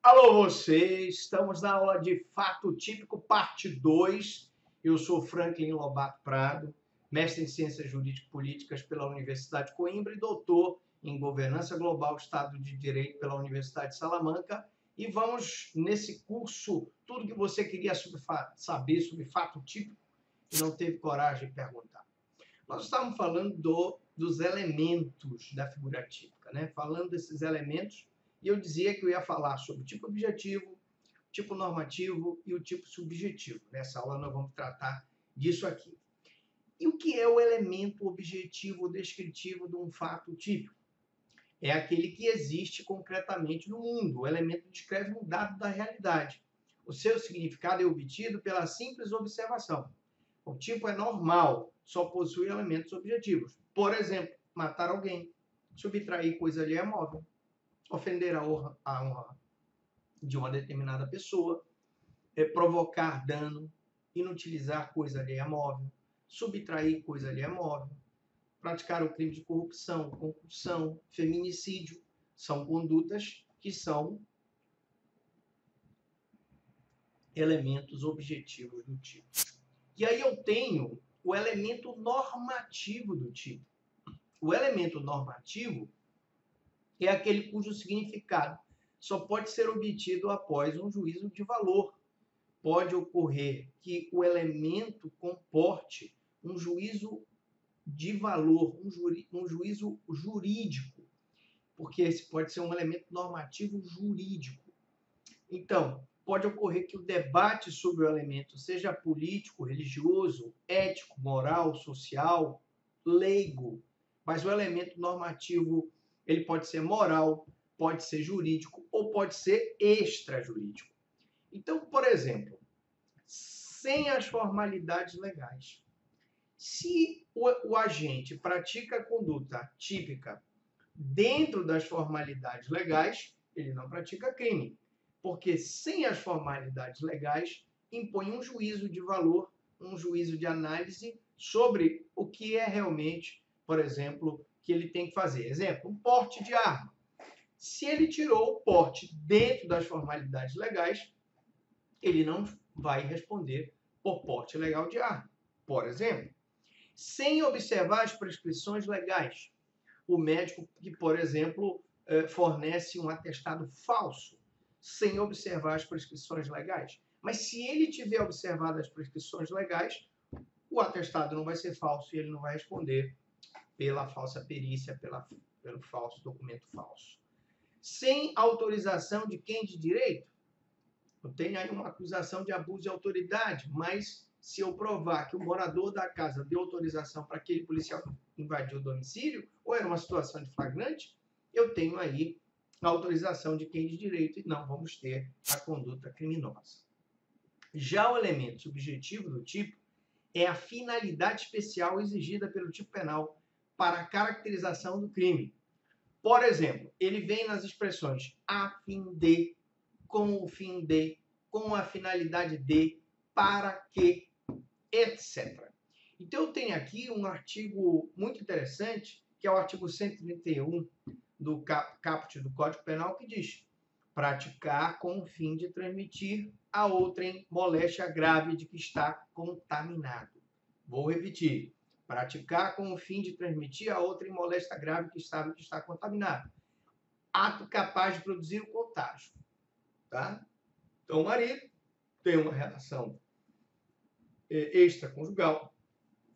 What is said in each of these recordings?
Alô vocês, estamos na aula de Fato Típico, parte 2. Eu sou Franklin Lobato Prado, mestre em Ciências Jurídico-Políticas pela Universidade de Coimbra e doutor em Governança Global, Estado de Direito pela Universidade de Salamanca. E vamos, nesse curso, tudo que você queria saber sobre fato típico e não teve coragem de perguntar. Nós estávamos falando dos elementos da figura típica, né? Falando desses elementos, e eu dizia que eu ia falar sobre o tipo objetivo, tipo normativo e o tipo subjetivo. Nessa aula nós vamos tratar disso aqui. E o que é o elemento objetivo descritivo de um fato típico? É aquele que existe concretamente no mundo. O elemento descreve um dado da realidade. O seu significado é obtido pela simples observação. O tipo é normal, só possui elementos objetivos. Por exemplo, matar alguém, subtrair coisa alheia móvel, ofender a honra de uma determinada pessoa, provocar dano, inutilizar coisa alheia móvel, subtrair coisa alheia móvel, praticar o crime de corrupção, concussão, feminicídio, são condutas que são elementos objetivos do tipo. E aí eu tenho o elemento normativo do tipo. O elemento normativo é aquele cujo significado só pode ser obtido após um juízo de valor. Pode ocorrer que o elemento comporte um juízo de valor, um juízo jurídico, porque esse pode ser um elemento normativo jurídico. Então, pode ocorrer que o debate sobre o elemento seja político, religioso, ético, moral, social, leigo, mas o elemento normativo ele pode ser moral, pode ser jurídico ou pode ser extrajurídico. Então, por exemplo, sem as formalidades legais, se o agente pratica a conduta típica dentro das formalidades legais, ele não pratica crime, porque sem as formalidades legais impõe um juízo de valor, um juízo de análise sobre o que é realmente, por exemplo, que ele tem que fazer. Exemplo, um porte de arma. Se ele tirou o porte dentro das formalidades legais, ele não vai responder por porte legal de arma. Por exemplo, sem observar as prescrições legais. O médico que, por exemplo, fornece um atestado falso, sem observar as prescrições legais. Mas se ele tiver observado as prescrições legais, o atestado não vai ser falso e ele não vai responder pela falsa perícia, pelo falso documento falso. Sem autorização de quem de direito? Eu tenho aí uma acusação de abuso de autoridade, mas se eu provar que o morador da casa deu autorização para aquele policial invadir o domicílio, ou era uma situação de flagrante, eu tenho aí a autorização de quem de direito e não vamos ter a conduta criminosa. Já o elemento subjetivo do tipo é a finalidade especial exigida pelo tipo penal para a caracterização do crime. Por exemplo, ele vem nas expressões a fim de, com o fim de, com a finalidade de, para que, etc. Então, eu tenho aqui um artigo muito interessante, que é o artigo 131 do caput do Código Penal, que diz: praticar com o fim de transmitir a outrem moléstia grave de que está contaminado. Vou repetir. Praticar com o fim de transmitir a outrem moléstia grave que está contaminado. Ato capaz de produzir o contágio. Tá? Então, o marido tem uma relação extraconjugal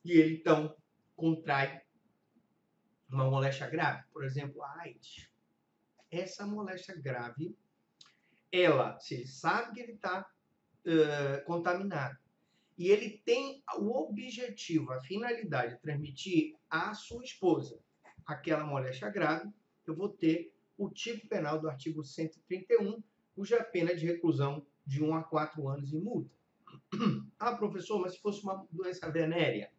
e ele, então, contrai uma moléstia grave, por exemplo, a AIDS. Essa moléstia grave, se ele sabe que ele está contaminado e ele tem o objetivo, a finalidade de transmitir à sua esposa aquela moléstia grave, eu vou ter o tipo penal do artigo 131, cuja pena de reclusão de 1 a 4 anos e multa. Ah, professor, mas se fosse uma doença venérea,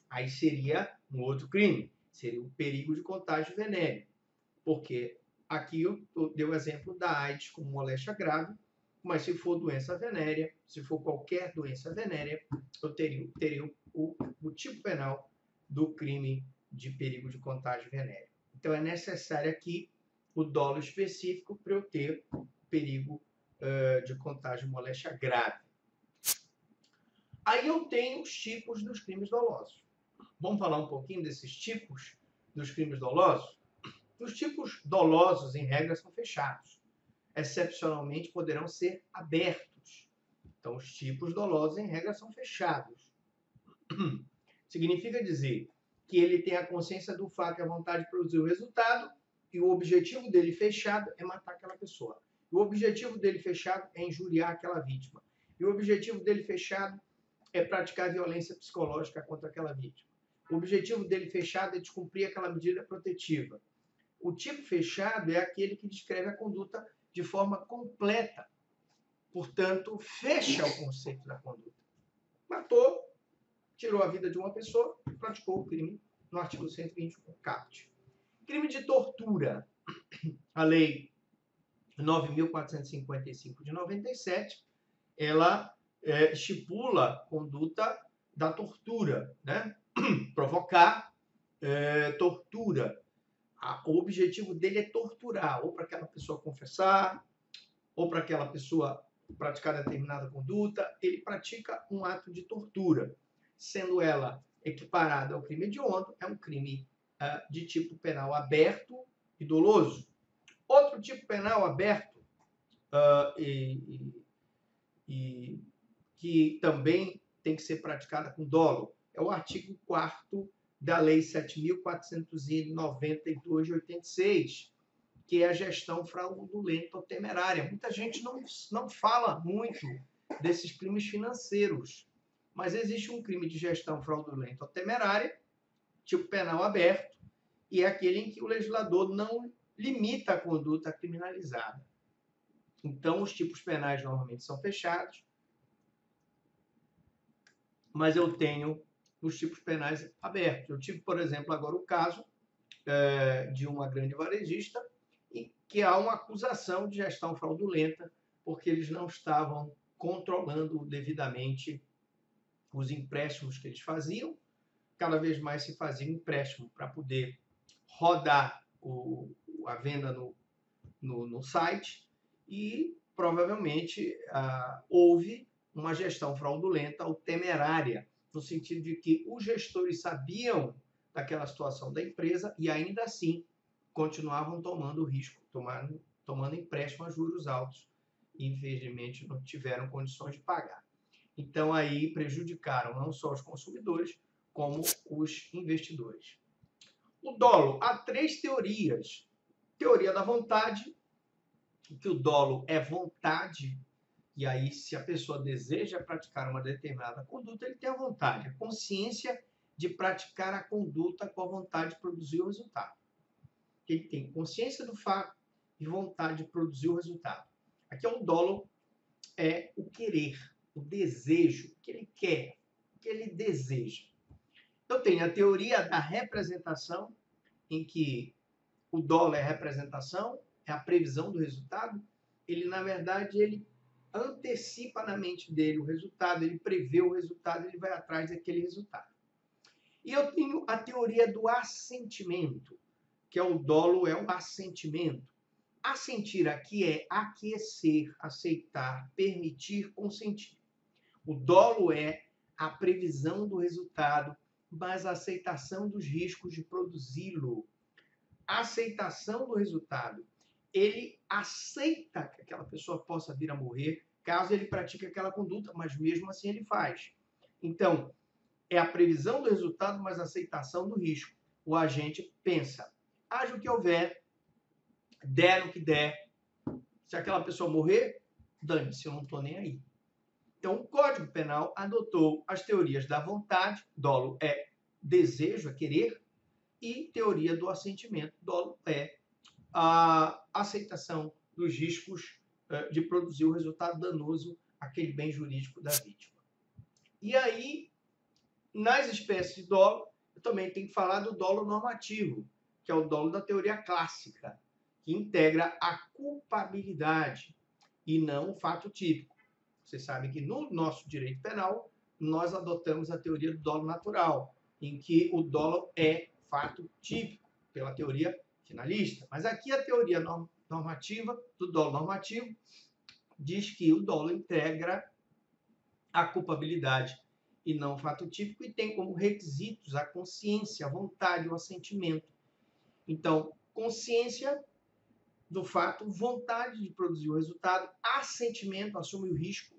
aí seria um outro crime, seria o perigo de contágio venéreo, porque aqui eu dei o exemplo da AIDS como moléstia grave, mas se for doença venérea, se for qualquer doença venérea, eu teria o tipo penal do crime de perigo de contágio venéreo. Então é necessário aqui o dolo específico para eu ter perigo de contágio e moléstia grave. Aí eu tenho os tipos dos crimes dolosos. Vamos falar um pouquinho desses tipos dos crimes dolosos? Os tipos dolosos, em regra, são fechados. Excepcionalmente, poderão ser abertos. Então, os tipos dolosos, em regra, são fechados. Significa dizer que ele tem a consciência do fato e a vontade de produzir o resultado, e o objetivo dele fechado é matar aquela pessoa. O objetivo dele fechado é injuriar aquela vítima. E o objetivo dele fechado é praticar violência psicológica contra aquela vítima. O objetivo dele fechado é descumprir aquela medida protetiva. O tipo fechado é aquele que descreve a conduta de forma completa. Portanto, fecha o conceito da conduta. Matou, tirou a vida de uma pessoa, praticou o crime no artigo 121, caput. Crime de tortura. A lei 9.455 de 97, ela estipula a conduta da tortura, né? Provocar tortura. O objetivo dele é torturar, ou para aquela pessoa confessar, ou para aquela pessoa praticar determinada conduta. Ele pratica um ato de tortura, sendo ela equiparada ao crime hediondo, é um crime de tipo penal aberto e doloso. Outro tipo penal aberto que também tem que ser praticada com dolo é o artigo 4º da Lei 7.492 de 86, que é a gestão fraudulenta ou temerária. Muita gente não fala muito desses crimes financeiros, mas existe um crime de gestão fraudulenta ou temerária, tipo penal aberto, e é aquele em que o legislador não limita a conduta criminalizada. Então, os tipos penais normalmente são fechados, mas eu tenho os tipos penais abertos. Eu tive, por exemplo, agora o caso de uma grande varejista em que há uma acusação de gestão fraudulenta porque eles não estavam controlando devidamente os empréstimos que eles faziam. Cada vez mais se fazia empréstimo para poder rodar a venda no site e provavelmente houve uma gestão fraudulenta ou temerária, no sentido de que os gestores sabiam daquela situação da empresa e ainda assim continuavam tomando risco, tomando empréstimo a juros altos e infelizmente não tiveram condições de pagar. Então aí prejudicaram não só os consumidores, como os investidores. O dolo, há 3 teorias. Teoria da vontade, que o dolo é vontade, e aí se a pessoa deseja praticar uma determinada conduta, ele tem a vontade, a consciência de praticar a conduta com a vontade de produzir o resultado. Ele tem consciência do fato e vontade de produzir o resultado. Aqui é o dolo, é o querer, o desejo, o que ele quer, o que ele deseja. Eu tenho a teoria da representação, em que o dolo é a representação, é a previsão do resultado. Ele, na verdade, ele antecipa na mente dele o resultado, ele prevê o resultado, ele vai atrás daquele resultado. E eu tenho a teoria do assentimento, que é o dolo, é o assentimento. Assentir aqui é aquecer, aceitar, permitir, consentir. O dolo é a previsão do resultado, mas a aceitação dos riscos de produzi-lo. A aceitação do resultado. Ele aceita que aquela pessoa possa vir a morrer caso ele pratique aquela conduta, mas mesmo assim ele faz. Então, é a previsão do resultado, mas a aceitação do risco. O agente pensa, haja o que houver, der o que der. Se aquela pessoa morrer, dane-se, eu não estou nem aí. Então, o Código Penal adotou as teorias da vontade, dolo é desejo, é querer, e teoria do assentimento, dolo é a aceitação dos riscos de produzir o resultado danoso àquele bem jurídico da vítima. E aí, nas espécies de dolo, eu também tenho que falar do dolo normativo, que é o dolo da teoria clássica, que integra a culpabilidade e não o fato típico. Vocês sabem que no nosso direito penal, nós adotamos a teoria do dolo natural, em que o dolo é fato típico, pela teoria finalista. Mas aqui a teoria normativa, do dolo normativo, diz que o dolo integra a culpabilidade e não o fato típico e tem como requisitos a consciência, a vontade, o assentimento. Então, consciência do fato, vontade de produzir o resultado, assentimento, assume o risco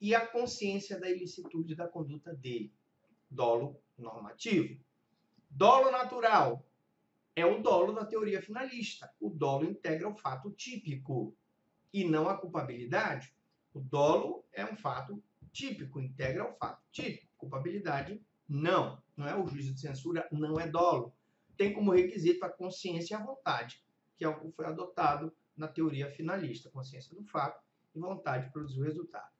e a consciência da ilicitude da conduta dele. Dolo normativo. Dolo natural é o dolo da teoria finalista. O dolo integra o fato típico e não a culpabilidade. O dolo é um fato típico, integra o fato típico. Culpabilidade, não. Não é o juízo de censura, não é dolo. Tem como requisito a consciência e a vontade, que é o que foi adotado na teoria finalista. Consciência do fato e vontade de produzir o resultado.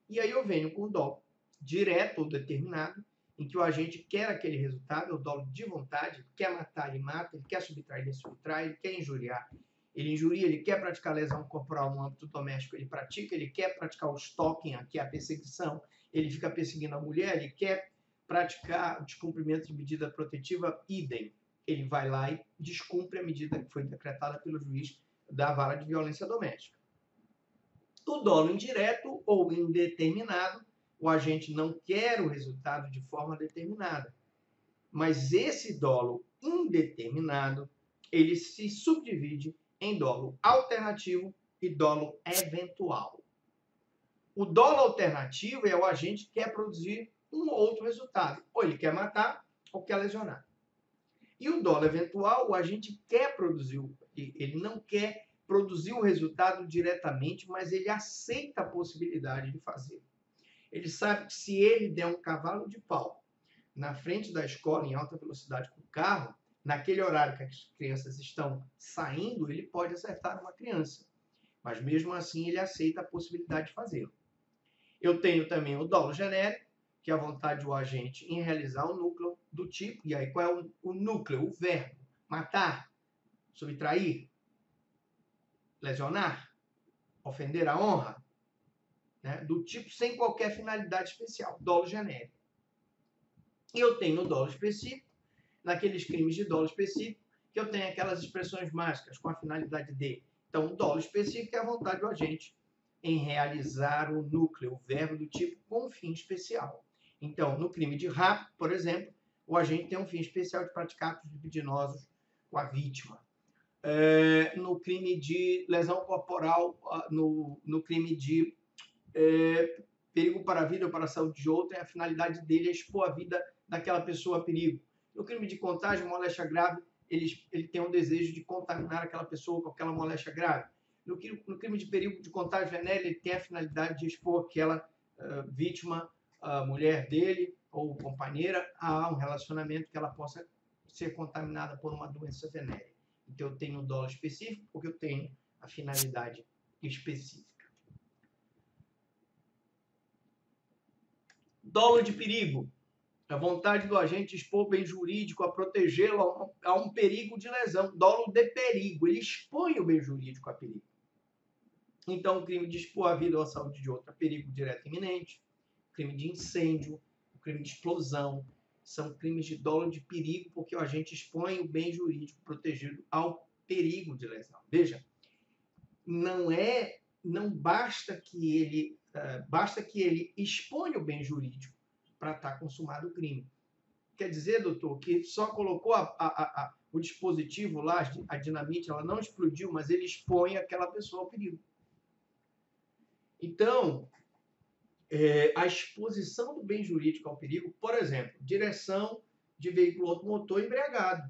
E aí eu venho com o dolo direto ou determinado, em que o agente quer aquele resultado, é o dolo de vontade, ele quer matar, ele mata, ele quer subtrair, ele subtrai, ele quer injuriar, ele injuria, ele quer praticar lesão corporal no âmbito doméstico, ele pratica, ele quer praticar o stalking, que é a perseguição, ele fica perseguindo a mulher, ele quer praticar o descumprimento de medida protetiva, idem. Ele vai lá e descumpre a medida que foi decretada pelo juiz da vara de violência doméstica. O dolo indireto ou indeterminado, o agente não quer o resultado de forma determinada. Mas esse dolo indeterminado, ele se subdivide em dolo alternativo e dolo eventual. O dolo alternativo é o agente que quer produzir um ou outro resultado. Ou ele quer matar ou quer lesionar. E o dolo eventual, o agente quer produzir, ele não quer produzir o resultado diretamente, mas ele aceita a possibilidade de fazer. Ele sabe que se ele der um cavalo de pau na frente da escola em alta velocidade com o carro, naquele horário que as crianças estão saindo, ele pode acertar uma criança. Mas mesmo assim ele aceita a possibilidade de fazê-lo. Eu tenho também o dolo genérico, que é a vontade do agente em realizar o núcleo do tipo. E aí qual é o núcleo, o verbo? Matar, subtrair, lesionar, ofender a honra, né? Do tipo sem qualquer finalidade especial, dolo genérico. E eu tenho o dolo específico, naqueles crimes de dolo específico, que eu tenho aquelas expressões mágicas com a finalidade de. Então, o dolo específico é a vontade do agente em realizar o núcleo, o verbo do tipo com um fim especial. Então, no crime de rapto, por exemplo, o agente tem um fim especial de praticar atos libidinosos com a vítima. No crime de lesão corporal, no crime de perigo para a vida ou para a saúde de outrem, a finalidade dele é expor a vida daquela pessoa a perigo. No crime de contágio, moléstia grave, ele tem um desejo de contaminar aquela pessoa com aquela moléstia grave. No crime de perigo de contágio venéreo, ele tem a finalidade de expor aquela vítima, a mulher dele ou companheira, a um relacionamento que ela possa ser contaminada por uma doença venérea. Então, eu tenho um dolo específico porque eu tenho a finalidade específica. Dolo de perigo. A vontade do agente expor o bem jurídico a protegê-lo a um perigo de lesão. Dolo de perigo. Ele expõe o bem jurídico a perigo. Então, o crime de expor a vida ou a saúde de outro a perigo direto e iminente, o crime de incêndio, o crime de explosão, são crimes de dolo de perigo, porque o agente expõe o bem jurídico protegido ao perigo de lesão. Veja, não basta que ele exponha o bem jurídico para estar consumado o crime. Quer dizer, doutor, que só colocou o dispositivo lá, a dinamite, ela não explodiu, mas ele expõe aquela pessoa ao perigo. Então, a exposição do bem jurídico ao perigo, por exemplo, direção de veículo automotor embriagado,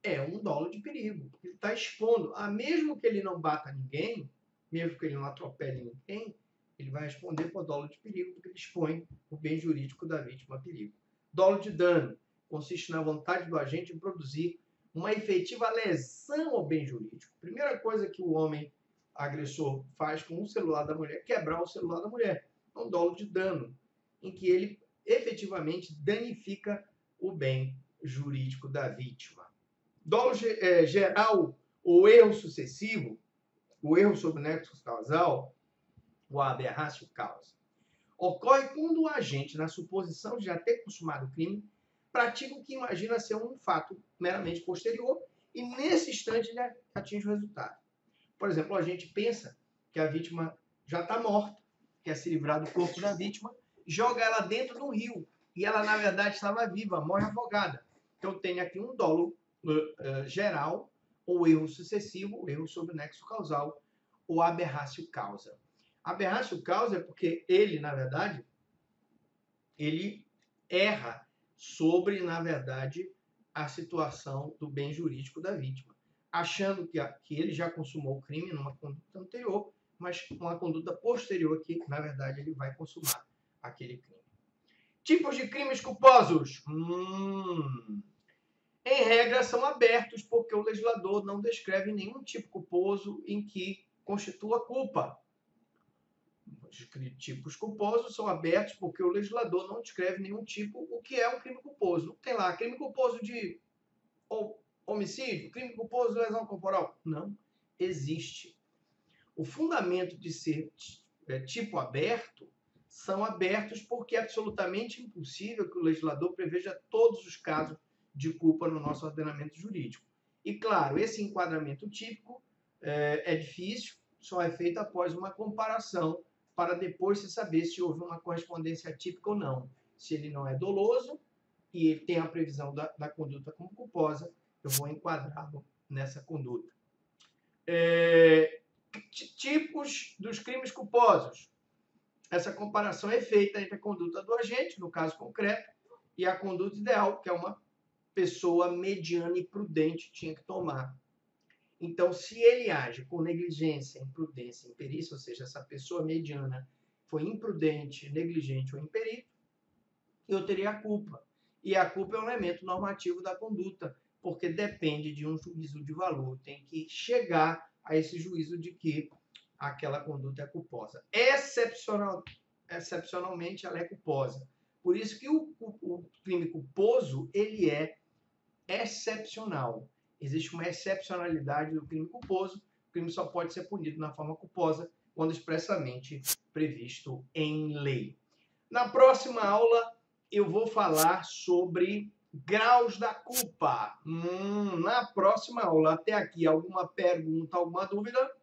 é um dolo de perigo. Ele está expondo, mesmo que ele não bata ninguém, mesmo que ele não atropele ninguém, ele vai responder por dolo de perigo, porque ele expõe o bem jurídico da vítima a perigo. Dolo de dano consiste na vontade do agente em produzir uma efetiva lesão ao bem jurídico. Primeira coisa que o homem agressor faz com o celular da mulher, quebrar o celular da mulher. É um dolo de dano, em que ele efetivamente danifica o bem jurídico da vítima. Dolo geral ou erro sucessivo, o erro sobre o nexo causal, o aberratio causa, ocorre quando o agente, na suposição de já ter consumado o crime, pratica o que imagina ser um fato meramente posterior e, nesse instante, ele atinge o resultado. Por exemplo, a gente pensa que a vítima já está morta, quer se livrar do corpo da vítima, joga ela dentro de um rio. E ela, na verdade, estava viva, morre afogada. Então, tem aqui um dolo geral, ou erro sucessivo, ou erro sobre o nexo causal, ou aberrácio causa. Aberrácio causa é porque ele, na verdade, ele erra sobre, na verdade, a situação do bem jurídico da vítima, achando que ele já consumou o crime numa conduta anterior, mas uma conduta posterior que, na verdade, ele vai consumar aquele crime. Tipos de crimes culposos. Em regra, são abertos porque o legislador não descreve nenhum tipo culposo em que constitua culpa. Os tipos culposos são abertos porque o legislador não descreve nenhum tipo o que é um crime culposo. Não tem lá crime culposo de homicídio, crime culposo de lesão corporal. Não existe. O fundamento de ser tipo aberto são abertos porque é absolutamente impossível que o legislador preveja todos os casos de culpa no nosso ordenamento jurídico. E, claro, esse enquadramento típico é difícil, só é feito após uma comparação para depois se saber se houve uma correspondência típica ou não. Se ele não é doloso e ele tem a previsão da conduta como culposa, eu vou enquadrá-lo nessa conduta. Tipos dos crimes culposos. Essa comparação é feita entre a conduta do agente, no caso concreto, e a conduta ideal, que é uma pessoa mediana e prudente tinha que tomar. Então, se ele age com negligência, imprudência, imperícia, ou seja, essa pessoa mediana foi imprudente, negligente ou imperito, eu teria a culpa. E a culpa é um elemento normativo da conduta, porque depende de um juízo de valor. Tem que chegar a esse juízo de que aquela conduta é culposa. Excepcionalmente, ela é culposa. Por isso que o crime culposo, ele é excepcional. Existe uma excepcionalidade do crime culposo. O crime só pode ser punido na forma culposa quando expressamente previsto em lei. Na próxima aula, eu vou falar sobre graus da culpa. Na próxima aula. Até aqui, alguma pergunta, alguma dúvida?